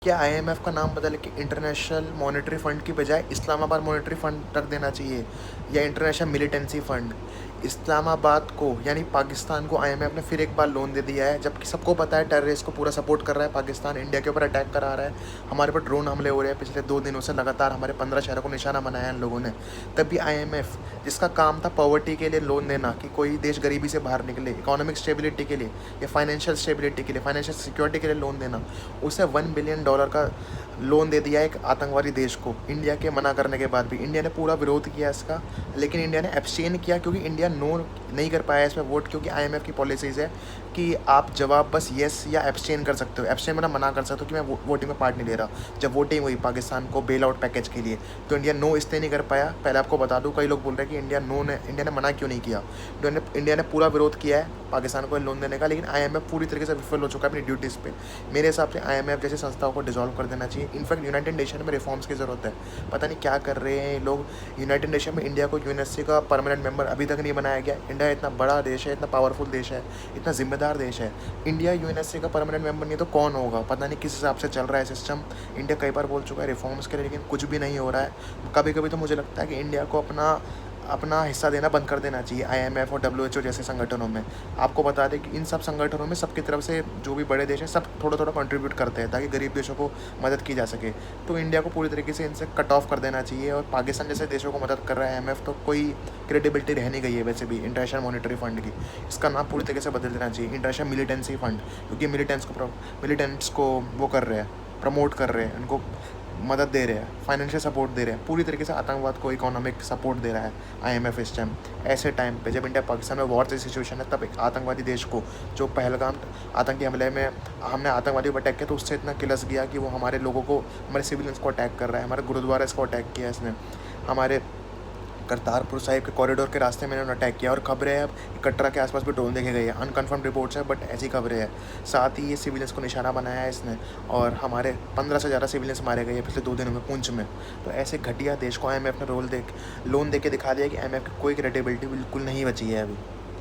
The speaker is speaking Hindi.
क्या आईएमएफ का नाम बदल के इंटरनेशनल मॉनेटरी फंड की बजाय इस्लामाबाद मॉनेटरी फंड रख देना चाहिए, या इंटरनेशनल मिलिटेंसी फंड? इस्लामाबाद को यानी पाकिस्तान को आईएमएफ ने फिर एक बार लोन दे दिया है, जबकि सबको पता है टेररिस्ट को पूरा सपोर्ट कर रहा है पाकिस्तान, इंडिया के ऊपर अटैक करा रहा है, हमारे पर ड्रोन हमले हो रहे हैं पिछले 2 दिनों से लगातार, हमारे 15 शहरों को निशाना बनाया इन लोगों ने। तब भी आईएमएफ, जिसका काम था पॉवर्टी के लिए लोन देना कि कोई देश गरीबी से बाहर निकले, इकोनॉमिक स्टेबिलिटी के लिए या फाइनेंशियल स्टेबिलिटी के लिए, फाइनेंशियल सिक्योरिटी के लिए लोन देना, उसे $1 बिलियन का लोन दे दिया एक आतंकवादी देश को, इंडिया के मना करने के बाद भी। इंडिया ने पूरा विरोध किया इसका, लेकिन इंडिया ने एब्सटेन किया क्योंकि इंडिया नो नहीं कर पाया इसमें वोट, क्योंकि आईएमएफ की पॉलिसीज़ है कि आप जवाब बस येस या एब्सटेन कर सकते हो। एब्सटेन मतलब मना कर सकते हो कि मैं वोटिंग में पार्ट नहीं ले रहा। जब वोटिंग हुई पाकिस्तान को बेल आउट पैकेज के लिए, तो इंडिया नो इसलिए नहीं कर पाया। पहले आपको बता दूँ, कई लोग बोल रहे हैं कि इंडिया ने मना क्यों नहीं किया। इंडिया ने पूरा विरोध किया है पाकिस्तान को लोन देने का, लेकिन आईएमएफ पूरी तरीके से विफल हो चुका है अपनी ड्यूटीज़ पे। मेरे हिसाब से आईएमएफ जैसी संस्थाओं को डिसॉल्व कर देना चाहिए। इनफैक्ट यूनाइटेड नेशन में रिफॉर्म्स की ज़रूरत है। पता नहीं क्या कर रहे हैं ये लोग। यूनाइटेड नेशन में इंडिया को यूएनएससी का परमानेंट मेंबर अभी तक नहीं बनाया गया। इंडिया इतना बड़ा देश है, इतना पावरफुल देश है, इतना जिम्मेदार देश है। इंडिया यूएनएससी का परमानेंट मेंबर नहीं तो कौन होगा? पता नहीं किस हिसाब से चल रहा है सिस्टम। इंडिया कई बार बोल चुका है रिफॉर्म्स के लिए, लेकिन कुछ भी नहीं हो रहा है। कभी कभी तो मुझे लगता है कि इंडिया को अपना अपना हिस्सा देना बंद कर देना चाहिए आईएमएफ और डब्ल्यूएचओ जैसे संगठनों में। आपको बता दें कि इन सब संगठनों में सबकी तरफ से जो भी बड़े देश हैं सब थोड़ा थोड़ा कंट्रीब्यूट करते हैं ताकि गरीब देशों को मदद की जा सके। तो इंडिया को पूरी तरीके से इनसे कट ऑफ कर देना चाहिए। और पाकिस्तान जैसे देशों को मदद कर रहा है आईएमएफ, तो कोई क्रेडिबिलिटी रह नहीं गई है वैसे भी इंटरनेशनल मॉनेटरी फंड की। इसका नाम पूरी तरीके से बदल देना चाहिए इंटरनेशनल मिलिटेंसी फंड, क्योंकि मिलिटेंट्स को वो कर रहे हैं, प्रमोट कर रहे हैं, उनको मदद दे रहे हैं, फाइनेंशियल सपोर्ट दे रहे हैं, पूरी तरीके से आतंकवाद को इकोनॉमिक सपोर्ट दे रहा है आईएमएफ इस टाइम। ऐसे टाइम पे जब इंडिया पाकिस्तान में वॉर जैसी सिचुएशन है, तब एक आतंकवादी देश को, जो पहलगाम आतंकी हमले में हमने आतंकवादियों पर अटैक किया, तो उससे इतना किलस गया कि वो हमारे लोगों को, हमारे सिविलियंस को अटैक कर रहा है। हमारे गुरुद्वारा इसको अटैक किया इसने, हमारे करतारपुर साहिब के कॉरिडोर के रास्ते में इन्होंने अटैक किया। और खबरें हैं अब कटरा के आसपास भी ड्रोन देखे गए हैं, अनकन्फर्म रिपोर्ट्स है बट ऐसी खबरें हैं। साथ ही ये सिविलियंस को निशाना बनाया है इसने, और हमारे 15 से ज़्यादा सिविलियंस मारे गए हैं पिछले 2 दिनों में पुंछ में। तो ऐसे घटिया देश को आईएमएफ ने लोन दे के दिखा दिया कि आईएमएफ की कोई क्रेडिबिलिटी बिल्कुल नहीं बची है अभी।